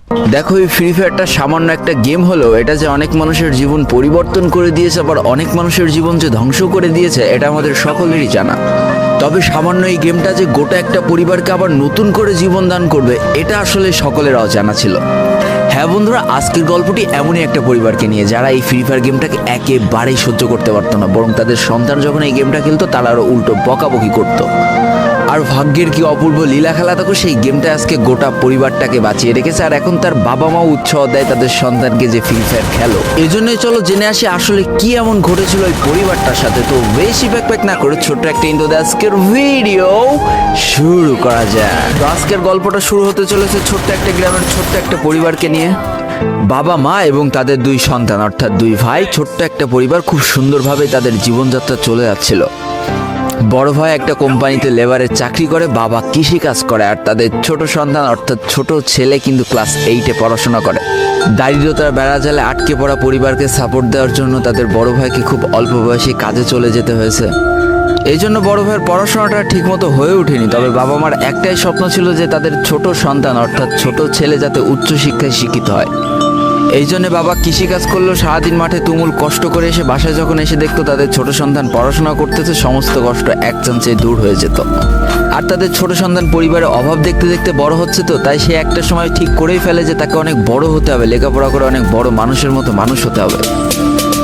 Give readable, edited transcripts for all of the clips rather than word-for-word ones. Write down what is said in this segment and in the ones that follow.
দেখো, এই ফ্রি ফায়ারটা সামান্য একটা গেম হলেও এটা যে অনেক মানুষের জীবন পরিবর্তন করে দিয়েছে, আবার অনেক মানুষের জীবন যে ধ্বংস করে দিয়েছে, এটা আমাদের সকলেরই জানা। তবে সামান্য এই গেমটা যে গোটা একটা পরিবারকে আবার নতুন করে জীবন দান করবে, এটা আসলে সকলের অজানা ছিল। হ্যাঁ বন্ধুরা, আজকের গল্পটি এমনই একটা পরিবারকে নিয়ে যারা এই ফ্রি ফায়ার গেমটাকে একেবারেই সহ্য করতে পারতো না, বরং তাদের সন্তান যখন এই গেমটা খেলতো তারা আরও উল্টো বকাবকি করতো। আর ভাগ্যের কি অপূর্ব লীলা খেলা, দেখো সেই গেমটা আজকে গোটা পরিবারটাকে বাঁচিয়ে রেখেছে। আর এখন তার বাবা মাও উৎসাহ দেয় তাদের সন্তানকে যে ফ্রি ফায়ার খেলো। এই জন্যই চলো জেনে আসি আসলে কি এমন ঘটেছিল এই পরিবারটার সাথে। তো বেশি ব্যাকপ্যাক না করে ছোট্ট একটা ইন্ট্রো দিয়ে আজকের ভিডিও শুরু করা যায়। তো আজকের গল্পটা শুরু হতে চলেছে ছোট্ট একটা গ্রামের ছোট্ট একটা পরিবারকে নিয়ে। বাবা মা এবং তাদের দুই সন্তান অর্থাৎ দুই ভাই, ছোট্ট একটা পরিবার, খুব সুন্দরভাবে তাদের জীবনযাত্রা চলে যাচ্ছিল। বড় ভাই একটা কোম্পানিতে লেবারের চাকরি করে, বাবা কৃষিকাজ করে, আর তাদের ছোট সন্তান অর্থাৎ ছোট ছেলে কিন্তু ক্লাস 8-এ পড়াশোনা করে। দারিদ্রতার বেড়াজালে আটকে পড়া পরিবারকে সাপোর্ট দেওয়ার জন্য তাদের বড় ভাইকে খুব অল্প বয়সে কাজে চলে যেতে হয়েছে। এই জন্য বড় ভাইয়ের পড়াশোনাটা ঠিকমতো হয়ে ওঠেনি। তবে বাবা মার একটাই স্বপ্ন ছিল যে তাদের ছোট সন্তান অর্থাৎ ছোট ছেলে যাতে উচ্চশিক্ষায় শিক্ষিত হয়। এই জন্য বাবা কৃষিকাজ করলেও সারাদিন মাঠে তুমুল কষ্ট করে এসে বাসায় যখন এসে দেখতো তাদের ছোট সন্তান পড়াশোনা করতেছে, সমস্ত কষ্ট এক চান্সে দূর হয়ে যেত। আর তাদের ছোট সন্তান পরিবারের অভাব দেখতে দেখতে বড় হচ্ছে, তো তাই সে একটা সময় ঠিক করেই ফেলে যে তাকে অনেক বড় হতে হবে, লেখাপড়া করে অনেক বড় মানুষের মতো মানুষ হতে হবে।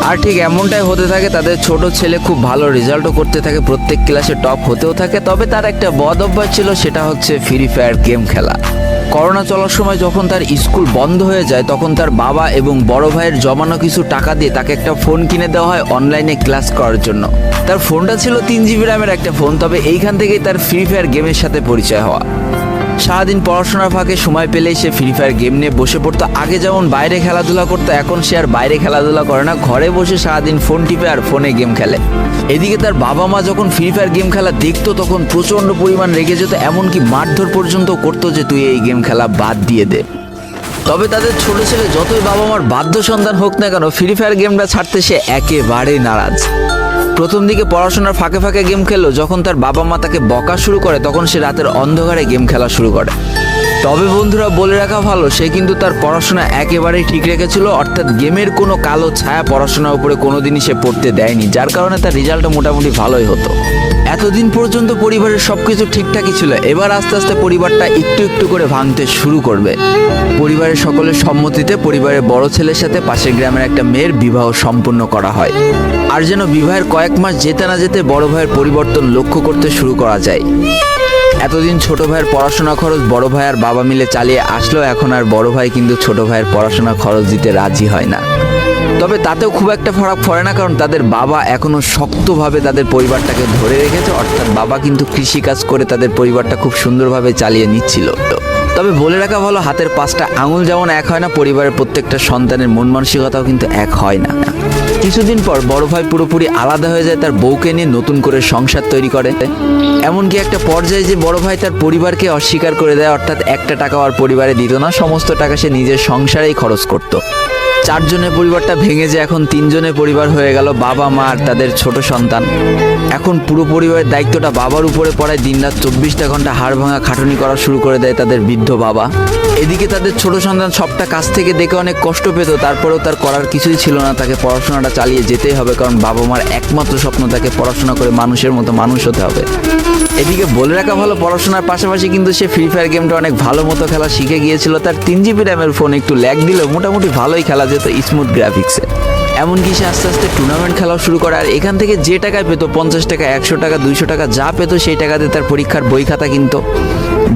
আর ঠিক এমনটাই হতে থাকে। তাদের ছোট ছেলে খুব ভালো রেজাল্টও করতে থাকে, প্রত্যেক ক্লাসে টপ হতেও থাকে। তবে তার একটা বদ অভ্যাস ছিল, সেটা হচ্ছে ফ্রি ফায়ার গেম খেলা। করোনা চলার সময় যখন তার স্কুল বন্ধ হয়ে যায়, তখন তার বাবা এবং বড় ভাইয়ের জমানো কিছু টাকা দিয়ে তাকে একটা ফোন কিনে দেওয়া হয় অনলাইনে ক্লাস করার জন্য। তার ফোনটা ছিল 3 GB র্যামের একটা ফোন। তবে এইখান থেকেই তার ফ্রি ফায়ার গেমের সাথে পরিচয় হওয়া। সারাদিন পড়াশোনার ফাঁকে সময় পেলেই সে ফ্রি ফায়ার গেম নিয়ে বসে পড়তো। আগে যেমন বাইরে খেলাধুলা করতো, এখন সে আর বাইরে খেলাধুলা করে না, ঘরে বসে সারাদিন ফোন টিপে আর ফোনে গেম খেলে। এদিকে তার বাবা মা যখন ফ্রি ফায়ার গেম খেলা দেখতো তখন প্রচণ্ড পরিমাণ রেগে যেত, এমনকি মারধর পর্যন্ত করতো যে তুই এই গেম খেলা বাদ দিয়ে দে। তবে তাদের ছোট ছেলে যতই বাবা মার বাধ্য সন্তান হোক না কেন, ফ্রি ফায়ার গেমটা ছাড়তে সে একেবারেই নারাজ। প্রথম দিকে পড়াশোনার ফাঁকে ফাঁকে গেম খেললো, যখন তার বাবা মা তাকে বকা শুরু করে তখন সে রাতের অন্ধকারে গেম খেলা শুরু করে। তবে বন্ধুরা বলে রাখা ভালো, সে কিন্তু তার পড়াশোনা একেবারেই ঠিক রেখেছিল, অর্থাৎ গেমের কোনো কালো ছায়া পড়াশোনার উপরে কোনোদিনই সে পড়তে দেয়নি, যার কারণে তার রেজাল্টটা মোটামুটি ভালোই হতো। এতদিন পর্যন্ত পরিবারের সবকিছু ঠিকঠাকই ছিল। এবার আস্তে আস্তে পরিবারটা একটু একটু করে ভাঙতে শুরু করবে। পরিবারের সকলের সম্মতিতে পরিবারের বড় ছেলের সাথে পাশের গ্রামের একটা মেয়ের বিবাহ সম্পন্ন করা হয়। আর যেন বিবাহের কয়েক মাস যেতে না যেতে বড় ভাইয়ের পরিবর্তন লক্ষ্য করতে শুরু করা যায়। এতদিন ছোট ভাইয়ের পড়াশোনা খরচ বড় ভাই আর বাবা মিলে চালিয়ে আসলেও এখন আর বড় ভাই কিন্তু ছোট ভাইয়ের পড়াশোনা খরচ দিতে রাজি হয় না। তবে তাতেও খুব একটা ফারাক পড়ে না, কারণ তাদের বাবা এখনো শক্তভাবে তাদের পরিবারটাকে ধরে রেখেছে, অর্থাৎ বাবা কিন্তু কৃষিকাজ করে তাদের পরিবারটা খুব সুন্দরভাবে চালিয়ে নিচ্ছিল। তবে বলে রাখা ভালো, হাতের 5টা আঙুল যেমন এক হয় না, পরিবারের প্রত্যেকটা সন্তানের মন মানসিকতাও কিন্তু এক হয় না। কিছুদিন পর বড় ভাই পুরোপুরি আলাদা হয়ে যায়, তার বউকে নিয়ে নতুন করে সংসার তৈরি করে। এমনকি একটা পর্যায়ে যে বড় ভাই তার পরিবারকে অস্বীকার করে দেয়, অর্থাৎ একটা টাকা আর পরিবারে দিত না, সমস্ত টাকা সে নিজের সংসারেই খরচ করত। 4 জনের পরিবারটা ভেঙে যায় এখন 3 জনের পরিবার হয়ে গেল, বাবা মা আর তাদের ছোট সন্তান। এখন পুরো পরিবারের দায়িত্বটা বাবার উপরে পড়ায়। দিনরাত 24টা ঘন্টা হাড় ভাঙা খাটুনি করা শুরু করে দেয় তাদের বৃদ্ধ বাবা। এদিকে তাদের ছোট সন্তান সবটা কাছ থেকে দেখে অনেক কষ্ট পেত, তারপরেও তার করার কিছুই ছিল না, তাকে পড়াশোনাটা চালিয়ে যেতেই হবে, কারণ বাবা মার একমাত্র স্বপ্ন তাকে পড়াশোনা করে মানুষের মতো মানুষ হতে হবে। এদিকে বলে রাখা ভালো, পড়াশোনার পাশাপাশি কিন্তু সে ফ্রি ফায়ার গেমটা অনেক ভালো মতো খেলা শিখে গিয়েছিল। তার 3 GB র্যামের ফোন একটু ল্যাগ দিলেও মোটামুটি ভালোই খেলা যেত স্মুথ গ্রাফিক্সে। এমনকি সে আস্তে আস্তে টুর্নামেন্ট খেলাও শুরু করে। আর এখান থেকে যে টাকায় পেতো, 50 টাকা 100 টাকা 200 টাকা যা পেতো, সেই টাকাতে তার পরীক্ষার বই খাতা কিনতো,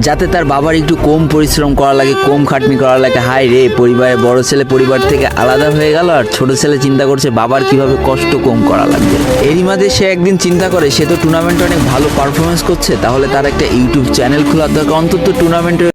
যাতে তার বাবার একটু কম পরিশ্রম করা লাগে, কম খাটনি করা লাগে। হাই রে, পরিবারের বড় ছেলে পরিবার থেকে আলাদা হয়ে গেল, আর ছোট ছেলে চিন্তা করছে বাবার কিভাবে কষ্ট কম করা লাগবে। এরই মাঝে সে একদিন চিন্তা করে, সে তো টুর্নামেন্টে অনেক ভালো পারফরমেন্স করছে, তাহলে তার একটা ইউটিউব চ্যানেল খোলার দরকার, অন্তত টুর্নামেন্টের